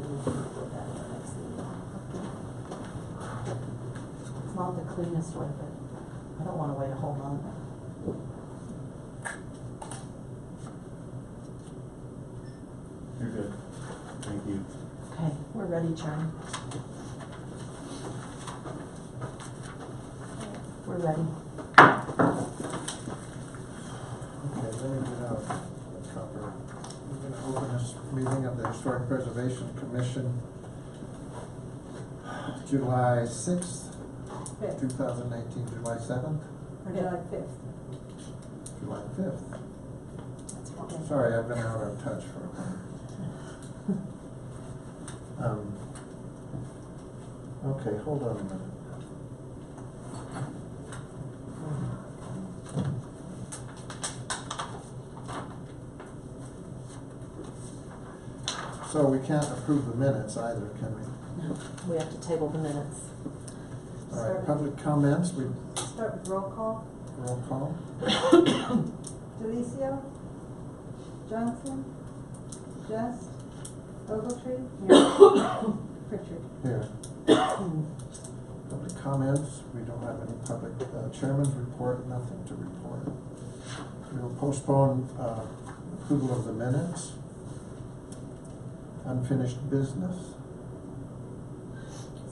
report that in the next meeting. It's not the cleanest way, but I don't want to wait a whole month. You're good. Thank you. Okay, we're ready, Chairman. We're ready. Okay, let me get out the cover. We're going to open this meeting of the Historic Preservation Commission, July 6th, 2019, July 7th, Or July 5th. July 5th. That's okay. Sorry, I've been out of touch for a while. Okay, hold on a minute. So we can't approve the minutes either, can we? No, we have to table the minutes. All right, public comments, we Start with roll call. roll call. Delicio? Johnson? Just? Ogletree? Pritchard? Here. Public comments, we don't have any public, chairman's report, nothing to report. We'll postpone approval of the minutes. Unfinished business.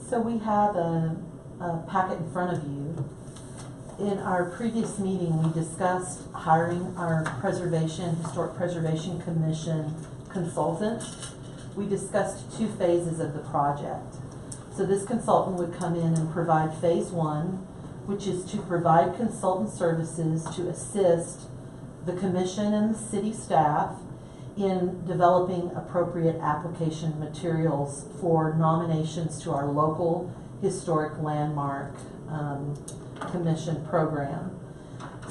So we have a packet in front of you. In our previous meeting, we discussed hiring our Historic Preservation Commission consultant. We discussed 2 phases of the project. So this consultant would come in and provide phase 1, which is to provide consultant services to assist the commission and the city staff in developing appropriate application materials for nominations to our local historic landmark commission program.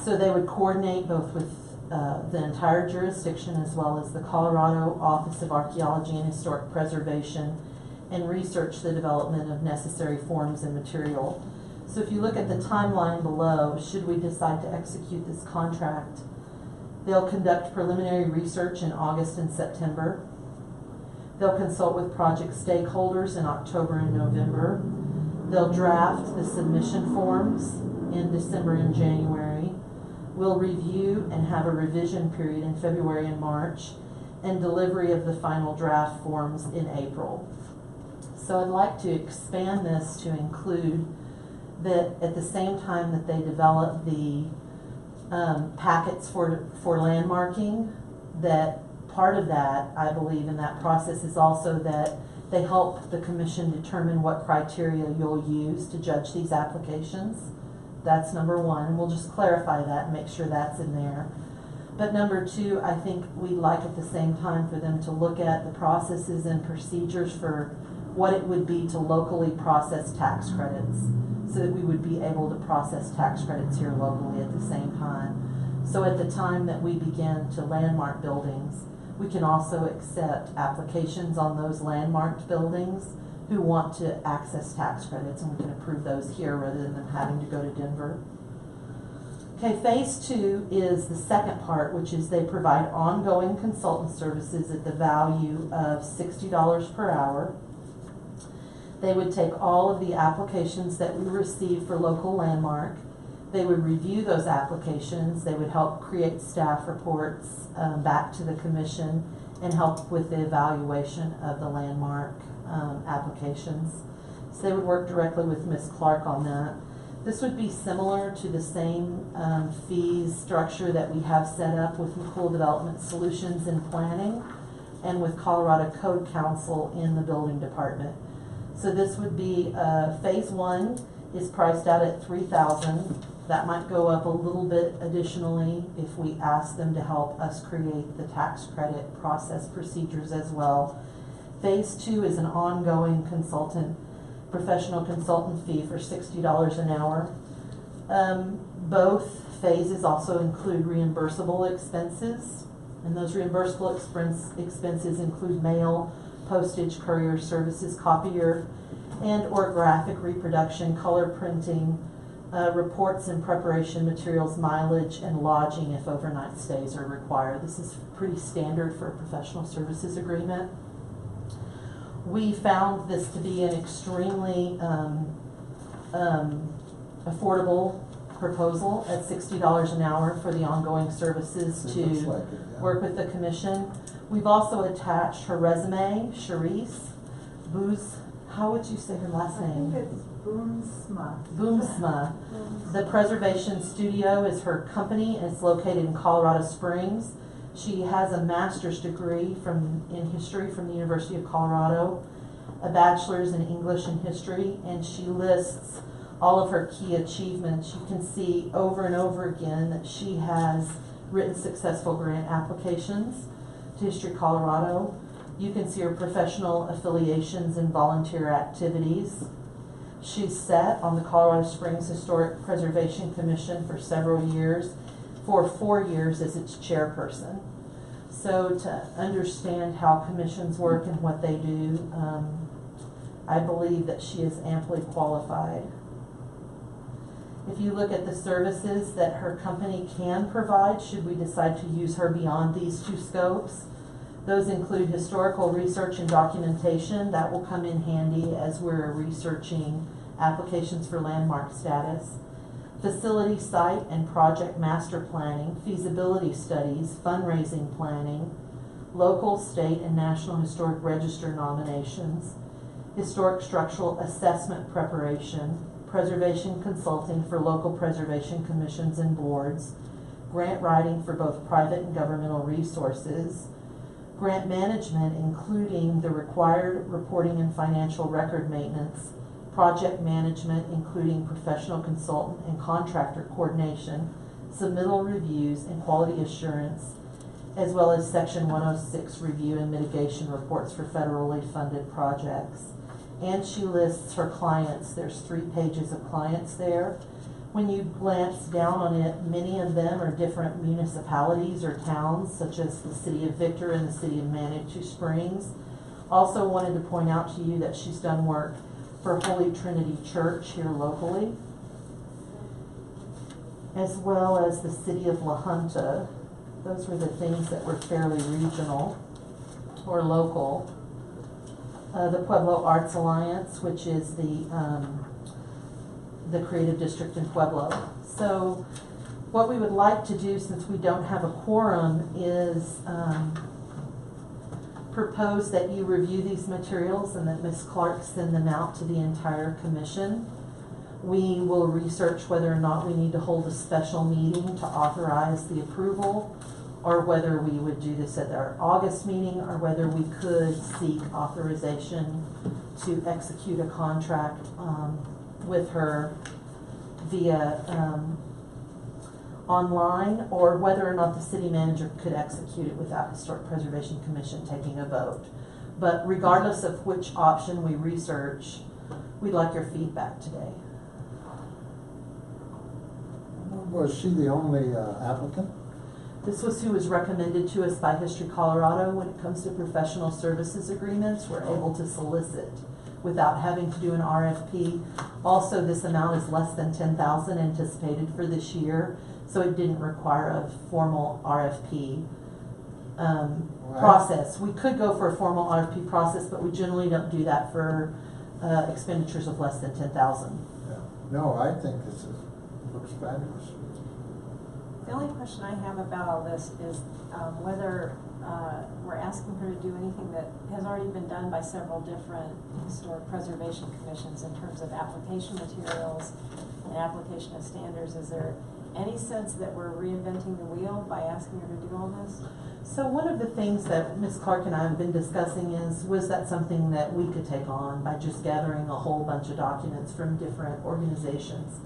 So they would coordinate both with the entire jurisdiction as well as the Colorado Office of Archaeology and Historic Preservation and research the development of necessary forms and material. So if you look at the timeline below, should we decide to execute this contract, they'll conduct preliminary research in August and September. They'll consult with project stakeholders in October and November. They'll draft the submission forms in December and January. We'll review and have a revision period in February and March, and delivery of the final draft forms in April. So I'd like to expand this to include that at the same time that they develop the packets for landmarking, that part of that, I believe, in that process is also that they help the commission determine what criteria you'll use to judge these applications. That's number 1, and we'll just clarify that and make sure that's in there. But number 2, I think we'd like at the same time for them to look at the processes and procedures for what it would be to locally process tax credits, so that we would be able to process tax credits here locally at the same time. So at the time that we begin to landmark buildings, we can also accept applications on those landmarked buildings who want to access tax credits, and we can approve those here rather than them having to go to Denver. Okay, phase 2 is the second part, which is they provide ongoing consultant services at the value of $60 per hour. They would take all of the applications that we receive for local landmark. They would review those applications. They would help create staff reports back to the commission and help with the evaluation of the landmark applications. So they would work directly with Ms. Clark on that. This would be similar to the same fees structure that we have set up with McCool Development Solutions in planning and with Colorado Code Council in the building department. So this would be phase 1 is priced out at $3,000. That might go up a little bit additionally if we ask them to help us create the tax credit process procedures as well. Phase 2 is an ongoing professional consultant fee for $60 an hour. Both phases also include reimbursable expenses, and those reimbursable expenses include mail, postage, courier services, copier, and or graphic reproduction, color printing, reports and preparation materials, mileage, and lodging if overnight stays are required. This is pretty standard for a professional services agreement. We found this to be an extremely affordable proposal at $60 an hour for the ongoing services It to looks like it, yeah. work with the commission. We've also attached her resume, Charisse Booz. How would you say her last I name? think it's Boomsma. Boomsma. The Preservation Studio is her company, and it's located in Colorado Springs. She has a master's degree in history from the University of Colorado, a bachelor's in English and history, and she lists all of her key achievements. You can see over and over again that she has written successful grant applications to History Colorado. You can see her professional affiliations and volunteer activities. She's sat on the Colorado Springs Historic Preservation Commission for several years, for 4 years as its chairperson. So to understand how commissions work and what they do, I believe that she is amply qualified. If you look at the services that her company can provide, should we decide to use her beyond these two scopes, those include historical research and documentation. That will come in handy as we're researching applications for landmark status. Facility, site, and project master planning, feasibility studies, fundraising planning, local, state, and national historic register nominations, historic structural assessment preparation, preservation consulting for local preservation commissions and boards, grant writing for both private and governmental resources, grant management including the required reporting and financial record maintenance, project management including professional consultant and contractor coordination, submittal reviews and quality assurance, as well as Section 106 review and mitigation reports for federally funded projects. And she lists her clients. There's 3 pages of clients there. When you glance down on it, many of them are different municipalities or towns, such as the city of Victor and the city of Manitou Springs. Also wanted to point out to you that she's done work for Holy Trinity Church here locally, as well as the city of La Junta. Those were the things that were fairly regional or local. The Pueblo Arts Alliance, which is the creative district in Pueblo. So what we would like to do, since we don't have a quorum, is propose that you review these materials and that Ms. Clark send them out to the entire commission. We will research whether or not we need to hold a special meeting to authorize the approval, or whether we would do this at our August meeting, or whether we could seek authorization to execute a contract with her via online, or whether or not the city manager could execute it without Historic Preservation Commission taking a vote. But regardless of which option we research, we'd like your feedback today. Was she the only applicant? This was who was recommended to us by History Colorado. When it comes to professional services agreements, we're able to solicit without having to do an RFP. Also, this amount is less than $10,000 anticipated for this year, so it didn't require a formal RFP process. We could go for a formal RFP process, but we generally don't do that for expenditures of less than $10,000. Yeah. No, I think this looks fabulous. The only question I have about all this is whether we're asking her to do anything that has already been done by several different historic preservation commissions in terms of application materials and application of standards. Is there any sense that we're reinventing the wheel by asking her to do all this? So one of the things that Ms. Clark and I have been discussing is, was that something that we could take on by just gathering a whole bunch of documents from different organizations?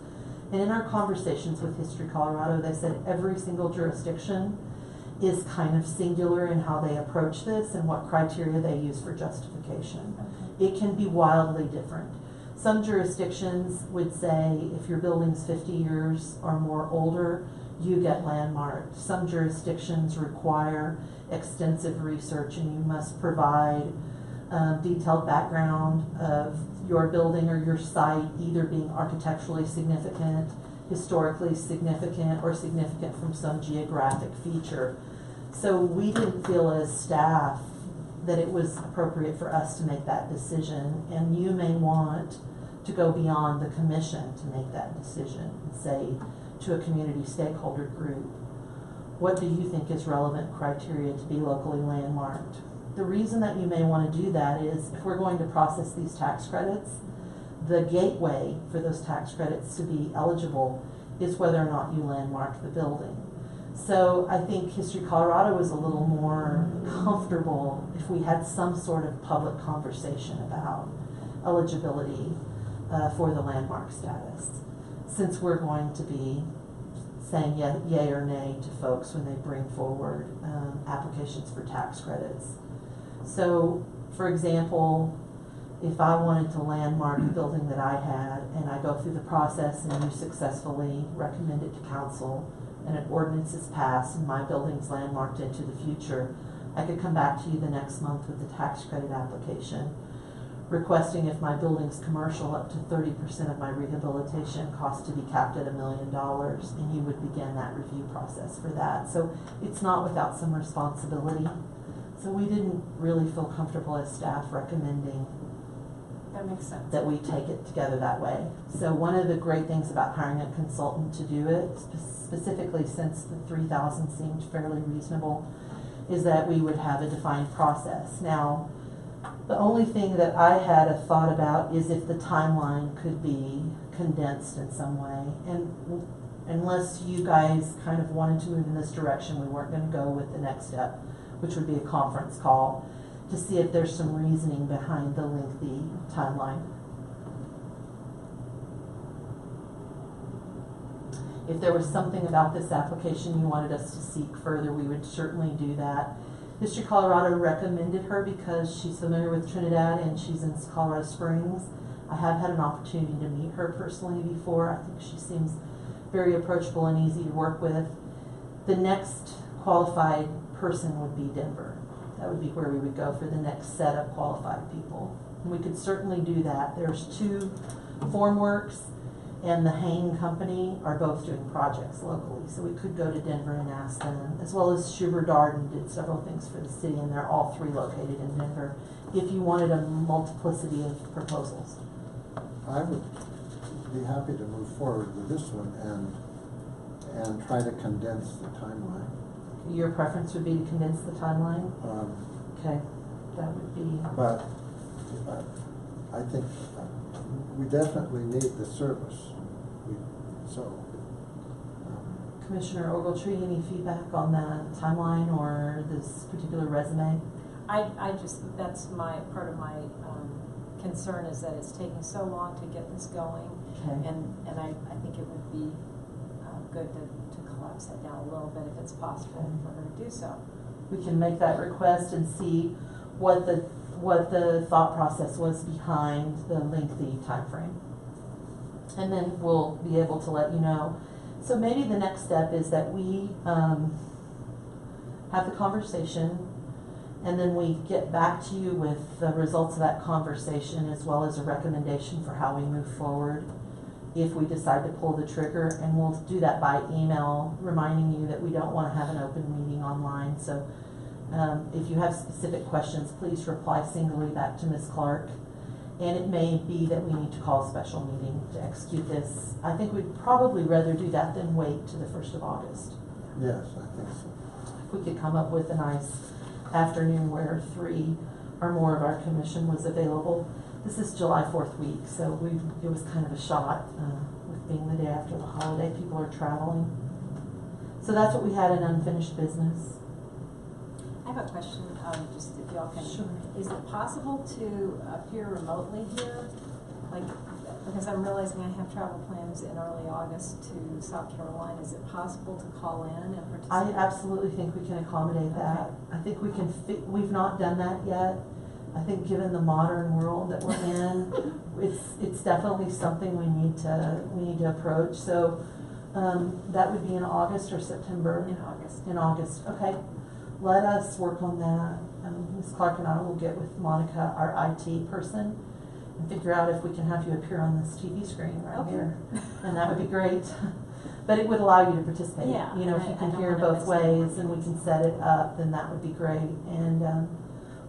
And in our conversations with History Colorado, they said every single jurisdiction is kind of singular in how they approach this and what criteria they use for justification. It can be wildly different. Some jurisdictions would say if your building's 50 years or more older, you get landmarked. Some jurisdictions require extensive research and you must provide detailed background of your building or your site either being architecturally significant, historically significant, or significant from some geographic feature. So we didn't feel as staff that it was appropriate for us to make that decision, and you may want to go beyond the commission to make that decision and say to a community stakeholder group, what do you think is relevant criteria to be locally landmarked? The reason that you may want to do that is if we're going to process these tax credits, the gateway for those tax credits to be eligible is whether or not you landmark the building. So I think History Colorado was a little more comfortable if we had some sort of public conversation about eligibility for the landmark status, since we're going to be saying yay or nay to folks when they bring forward applications for tax credits. So, for example, if I wanted to landmark a building that I had and I go through the process and you successfully recommend it to council and an ordinance is passed and my building's landmarked into the future, I could come back to you the next month with the tax credit application, requesting if my building's commercial up to 30% of my rehabilitation cost to be capped at $1 million, and you would begin that review process for that. So it's not without some responsibility. So we didn't really feel comfortable as staff recommending That makes sense. that we take it together that way. So one of the great things about hiring a consultant to do it, specifically since the $3,000 seemed fairly reasonable, is that we would have a defined process. Now, the only thing that I had a thought about is if the timeline could be condensed in some way. And unless you guys kind of wanted to move in this direction, we weren't going to go with the next step, which would be a conference call to see if there's some reasoning behind the lengthy timeline. If there was something about this application you wanted us to seek further, we would certainly do that. History Colorado recommended her because she's familiar with Trinidad and she's in Colorado Springs. I have had an opportunity to meet her personally before. I think she seems very approachable and easy to work with. The next qualified person would be Denver. That would be where we would go for the next set of qualified people. And we could certainly do that. There's two, Formworks and the Hain Company are both doing projects locally. So we could go to Denver and ask them, as well as Schubert Darden did several things for the city, and they're all three located in Denver, if you wanted a multiplicity of proposals. I would be happy to move forward with this one and try to condense the timeline. Your preference would be to condense the timeline? Okay, that would be... But I think we definitely need the service. Commissioner Ogletree, any feedback on that timeline or this particular resume? I just, that's part of my concern is that it's taking so long to get this going. Okay. And I think it would be good to collapse that down a little bit if it's possible for her to do so. We can make that request and see what the thought process was behind the lengthy time frame. And then we'll be able to let you know. So maybe the next step is that we have the conversation and then we get back to you with the results of that conversation as well as a recommendation for how we move forward if we decide to pull the trigger, and we'll do that by email, reminding you that we don't want to have an open meeting online. So if you have specific questions, please reply singly back to Ms. Clark. And it may be that we need to call a special meeting to execute this. I think we'd probably rather do that than wait to the 1st of August. Yes, I think so. If we could come up with a nice afternoon where 3 or more of our commission was available. This is July 4th week, so it was kind of a shot with being the day after the holiday. People are traveling. So that's what we had in unfinished business. I have a question, just if y'all can. Sure. Is it possible to appear remotely here? Like, because I'm realizing I have travel plans in early August to South Carolina. Is it possible to call in and participate? I absolutely think we can accommodate that. I think we can we've not done that yet. I think given the modern world that we're in, it's definitely something we need to approach. So that would be in August or September? In August. In August, okay. Let us work on that. Ms. Clark and I will get with Monica, our IT person, and figure out if we can have you appear on this TV screen right here. And that would be great. But it would allow you to participate. Yeah, You know, if you can hear both ways and we can set it up, then that would be great. And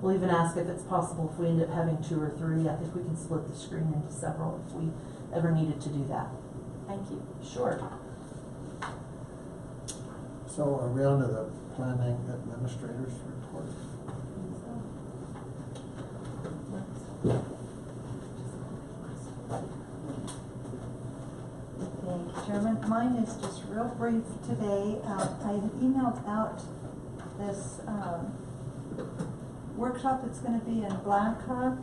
We'll even ask if it's possible if we end up having 2 or 3. I think we can split the screen into several if we ever needed to do that. Thank you. Sure. So are we on to the planning administrator's report? Thank you, Chairman. Mine is just real brief today. I had emailed out this workshop that's going to be in Blackhawk,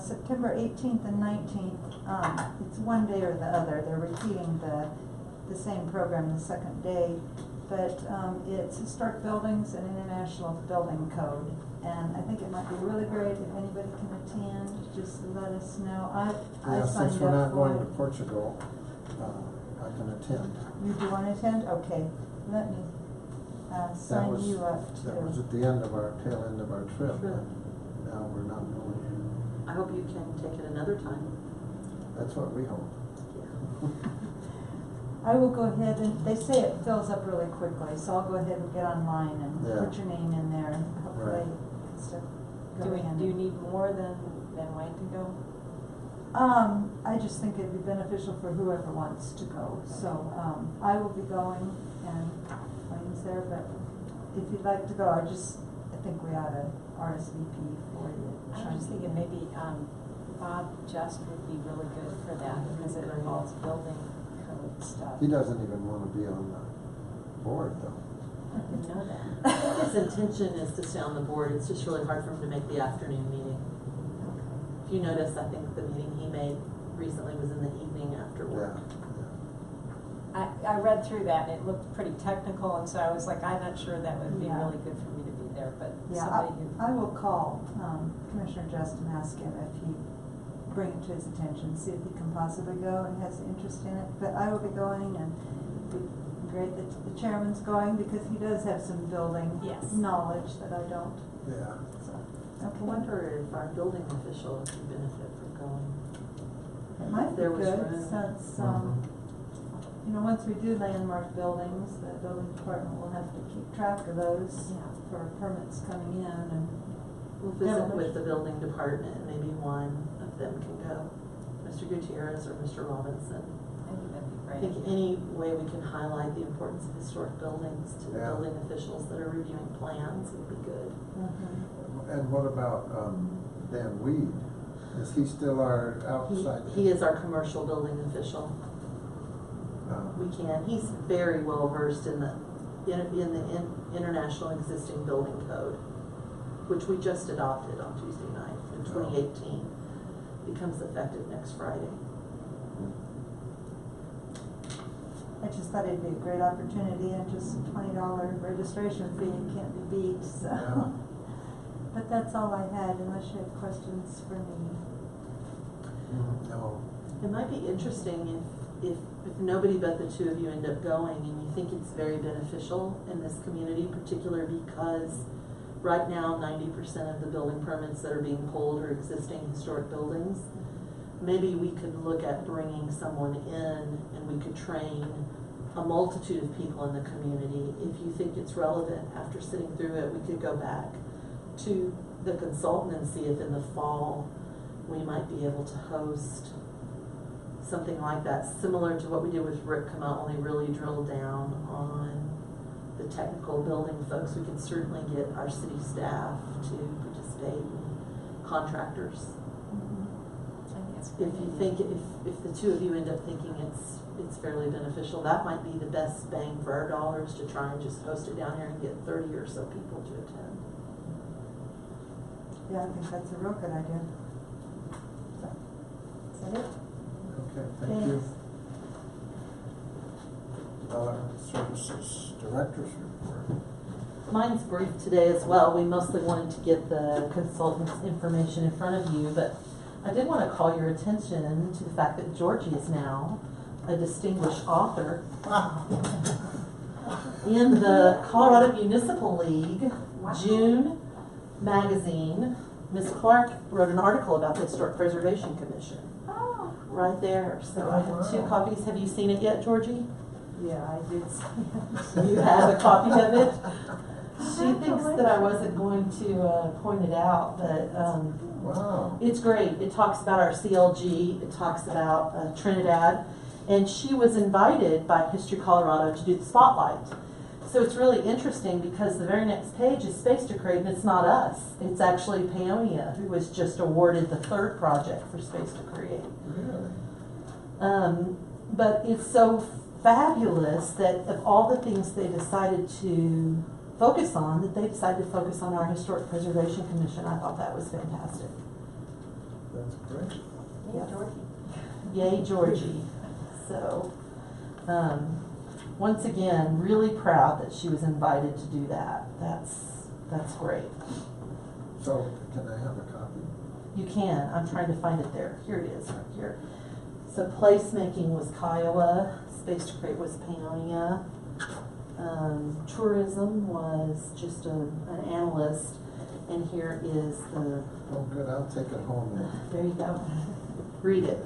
September 18th and 19th. It's one day or the other. They're repeating the same program the second day. But it's historic buildings and international building code. And I think it might be really great if anybody can attend, just let us know. I Yeah, signed since we're up not going to for it. Portugal, I can attend. You do want to attend? Okay, let me sign you up too. That was at the end of our, tail end of our trip, Sure. and now we're not going. I hope you can take it another time. That's what we hope. I will go ahead and, they say it fills up really quickly, so I'll go ahead and get online and Yeah. put your name in there and hopefully Right. stuff Do go in. you need more than Wayne to go? I just think it'd be beneficial for whoever wants to go, so, I will be going and Wayne's there, but if you'd like to go, I think we ought to RSVP for you. I'm just thinking maybe Bob Just would be really good for that because it involves building code stuff. He doesn't even want to be on the board, though. I didn't know that. I think his intention is to stay on the board. It's just really hard for him to make the afternoon meeting. If you notice, I think the meeting he made recently was in the evening after work. I read through that and it looked pretty technical, and so I was like, I'm not sure that would be Yeah. really good for me to be there, but Yeah, somebody who. I will call Commissioner Just and ask him if he bring it to his attention, see if he can possibly go and has interest in it. But I will be going, and it'd be great that the chairman's going because he does have some building Yes. knowledge that I don't. Yeah. So, I okay. wonder if our building official would benefit from going. It might be There was good room. since, Mhm. once we do landmark buildings, the building department will have to keep track of those Yeah. for permits coming in and. We'll visit Demolition. with the building department, and maybe one of them can go, Mr. Gutierrez or Mr. Robinson. I think that'd be I great. think any way we can highlight the importance of historic buildings to the Yeah. building officials that are reviewing plans would be good. And what about Dan Weed? Is he still our outside? He is our commercial building official. Uh, We can, he's very well versed in the international existing building code, which we just adopted on Tuesday night in 2018. Becomes effective next Friday. I just thought it'd be a great opportunity and just a $20 registration fee can't be beat, so. Yeah. But that's all I had, unless you have questions for me. No. It might be interesting if nobody but the two of you end up going and you think it's very beneficial in this community, particularly because right now 90% of the building permits that are being pulled are existing historic buildings. Maybe we could look at bringing someone in and we could train a multitude of people in the community. If you think it's relevant after sitting through it, we could go back to the consultant and see if in the fall we might be able to host something like that, similar to what we did with Rick Come Out, only really drill down on the technical building folks. We can certainly get our city staff to participate, contractors. I think it's a If great you idea. think, if the two of you end up thinking it's fairly beneficial, that might be the best bang for our dollars to try and just host it down here and get 30 or so people to attend. Yeah, I think that's a real good idea. So, is that it? Okay, thank you. Thanks. Services Director's Report. Mine's brief today as well. We mostly wanted to get the consultant's information in front of you, but I did want to call your attention to the fact that Georgie is now a distinguished author in the Colorado Municipal League June magazine. Ms. Clark wrote an article about the Historic Preservation Commission. Oh. Right there. So I have 2 copies. Have you seen it yet, Georgie? Yeah, I did see it. You have a copy of it? She thinks that I wasn't going to point it out, but Wow. it's great. It talks about our CLG. It talks about Trinidad. And she was invited by History Colorado to do the spotlight. So it's really interesting because the very next page is Space to Create, and it's not us. It's actually Paonia, who was just awarded the third project for Space to Create. Really? But it's so fabulous that of all the things they decided to focus on, that they decided to focus on our Historic Preservation Commission. I thought that was fantastic. That's great. Yeah, Georgie. Yay, Georgie. So, once again, really proud that she was invited to do that. That's great. So, can I have a copy? You can. I'm trying to find it there. Here it is, right here. So placemaking was Kiowa, Space to Create was Paonia, tourism was just an analyst, and here is the, Oh, good, I'll take it home then. there you go. Read it.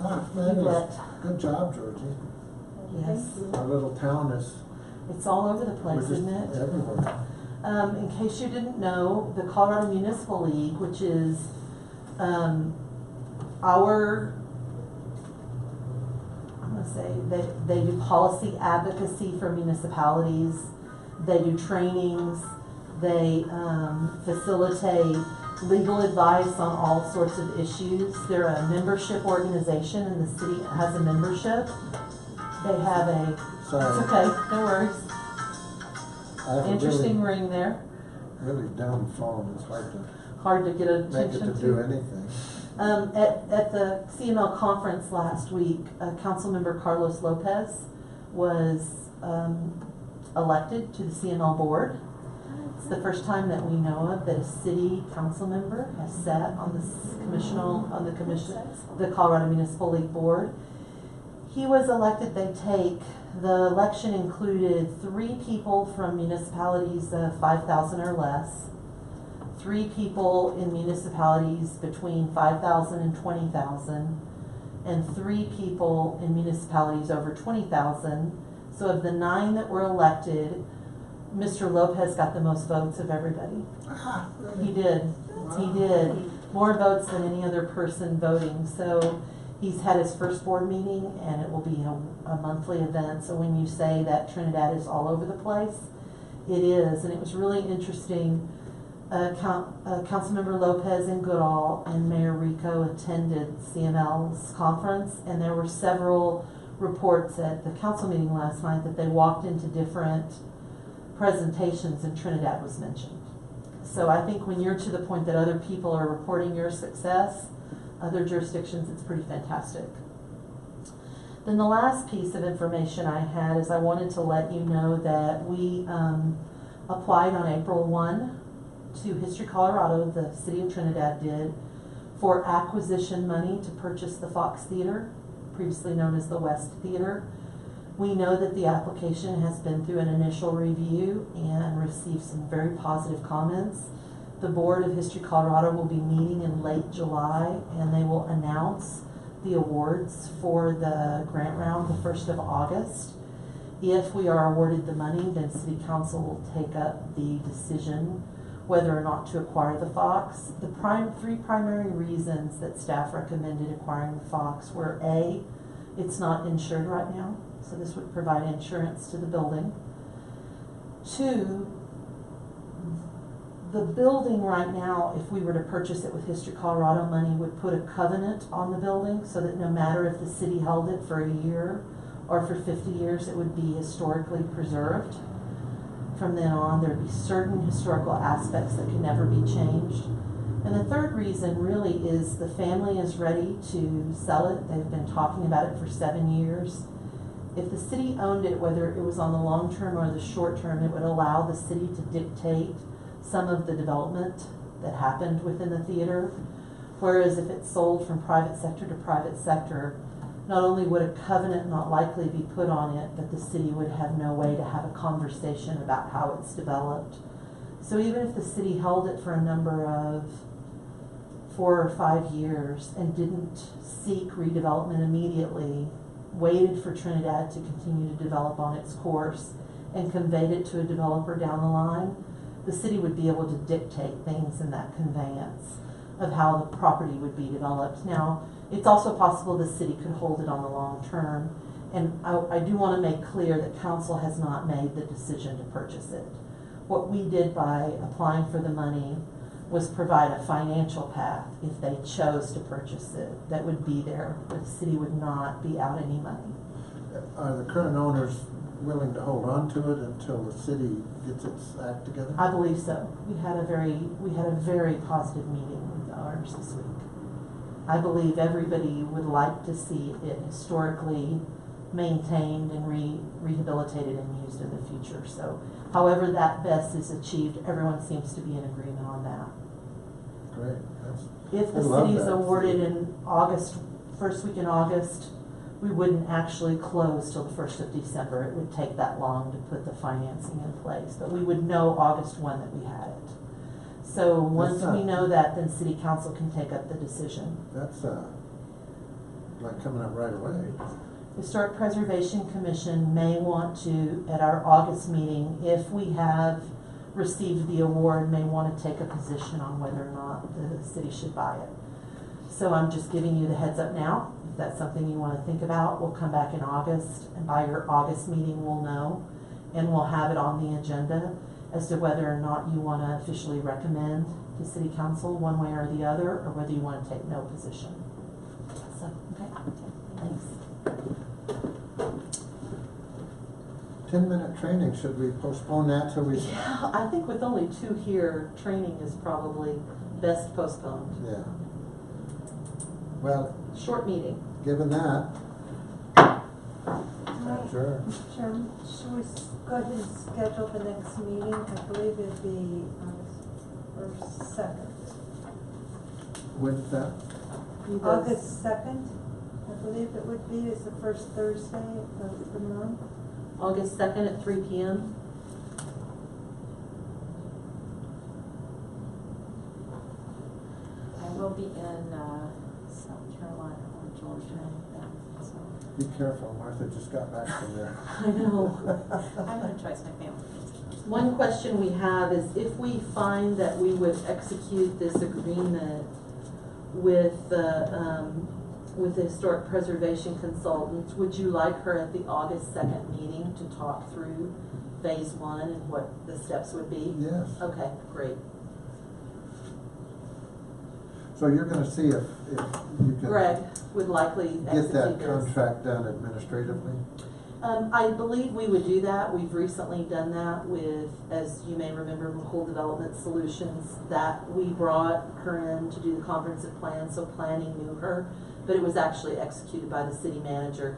Ah, You fabulous. bet. Good job, Georgie. Yes. Our little town is, It's all over the we're place, just isn't it? everywhere. In case you didn't know, the Colorado Municipal League, which is our, I'm going to say, they do policy advocacy for municipalities, they do trainings, they facilitate legal advice on all sorts of issues. They're a membership organization, and the city has a membership. They have a, Sorry. it's okay, no worries. I have a Interesting ring there. really dumb phone, it's Hard to get make it attention to do anything. At the CML conference last week, Councilmember Carlos Lopez was elected to the CML board. It's the first time that we know of that a city council member has sat on the Colorado Municipal League board. He was elected. The election included 3 people from municipalities of 5,000 or less, 3 people in municipalities between 5,000 and 20,000, and 3 people in municipalities over 20,000. So of the 9 that were elected, Mr. Lopez got the most votes of everybody. Ah, He really? did. Wow. He did. More votes than any other person voting. So he's had his first board meeting, and it will be a monthly event. So when you say that Trinidad is all over the place, it is. And it was really interesting. Councilmember Lopez and Goodall and Mayor Rico attended CML's conference, and there were several reports at the council meeting last night that they walked into different presentations and Trinidad was mentioned. So I think when you're to the point that other people are reporting your success, other jurisdictions, it's pretty fantastic. Then the last piece of information I had is I wanted to let you know that we applied on April 1 to History Colorado, the city of Trinidad did, for acquisition money to purchase the Fox Theater, previously known as the West Theater. We know that the application has been through an initial review and received some very positive comments. The Board of History Colorado will be meeting in late July, and they will announce the awards for the grant round the 1st of August. If we are awarded the money, then City Council will take up the decision whether or not to acquire the Fox. The 3 primary reasons that staff recommended acquiring the Fox were A, it's not insured right now, so this would provide insurance to the building. 2, the building right now, if we were to purchase it with History Colorado money, would put a covenant on the building so that no matter if the city held it for a year or for 50 years, it would be historically preserved. From then on, there'd be certain historical aspects that could never be changed. And the 3rd reason really is the family is ready to sell it. They've been talking about it for 7 years. If the city owned it, whether it was on the long term or the short term, it would allow the city to dictate some of the development that happened within the theater. Whereas if it's sold from private sector to private sector, not only would a covenant not likely be put on it, but the city would have no way to have a conversation about how it's developed. So even if the city held it for a number of 4 or 5 years and didn't seek redevelopment immediately, waited for Trinidad to continue to develop on its course, and conveyed it to a developer down the line, the city would be able to dictate things in that conveyance of how the property would be developed. Now, it's also possible the city could hold it on the long term, and I do want to make clear that council has not made the decision to purchase it. What we did by applying for the money was provide a financial path if they chose to purchase it that would be there, but the city would not be out any money. Are the current owners willing to hold on to it until the city gets its act together? I believe so. We had a very positive meeting with ours this week. I believe everybody would like to see it historically maintained and rehabilitated and used in the future. So however that best is achieved, everyone seems to be in agreement on that. Great. If the I love city's that. awarded in August, first week in August, we wouldn't actually close till the 1st of December. It would take that long to put the financing in place, but we would know August 1 that we had it. So once we know that, then city council can take up the decision. That's like coming up right away. Historic Preservation Commission may want to, at our August meeting, if we have received the award, may want to take a position on whether or not the city should buy it. So I'm just giving you the heads up now. If that's something you want to think about, we'll come back in August, and by your August meeting we'll know, and we'll have it on the agenda as to whether or not you want to officially recommend to city council one way or the other, or whether you want to take no position. So, okay, thanks. 10-minute training, should we postpone that till we? Yeah, I think with only 2 here, training is probably best postponed. Yeah. Well, Short meeting. given that, sure. Mr. Chairman, should we go ahead and schedule the next meeting? I believe it'd be August 2nd. When's that? August 2nd, I believe it would be, is the first Thursday of the month. August 2nd at 3 p.m. I will be in South Carolina or Georgia then, so. Be careful, Martha just got back from there. I know. I'm gonna try my family. One question we have is if we find that we would execute this agreement with the historic preservation consultant, would you like her at the August 2nd meeting to talk through phase 1 and what the steps would be? Yes. Okay, great. So you're gonna see if you can. Greg would likely Get execute that this. contract done administratively? I believe we would do that. We've recently done that with, as you may remember, Whole Development Solutions, that we brought her in to do the comprehensive plan, so planning knew her, but it was actually executed by the city manager.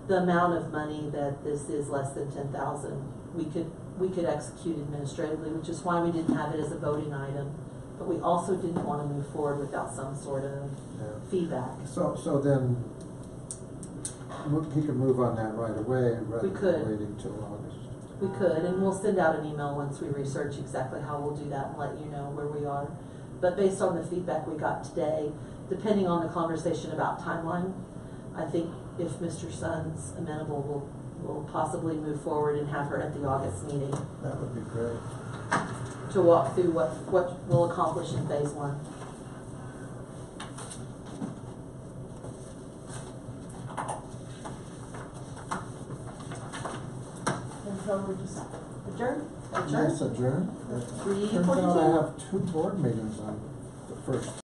The amount of money that this is less than $10,000. We could execute administratively, which is why we didn't have it as a voting item. But we also didn't want to move forward without some sort of feedback. So then, he could move on that right away rather We could. than waiting till August. We could, and we'll send out an email once we research exactly how we'll do that and let you know where we are. But based on the feedback we got today, depending on the conversation about timeline, I think if Mr. Sun's amenable, we'll possibly move forward and have her at the August meeting That would be great. to walk through what we'll accomplish in phase 1. And so we're just adjourned? Yes, adjourn. Turns out I 3:42. have 2 board meetings on the 1st.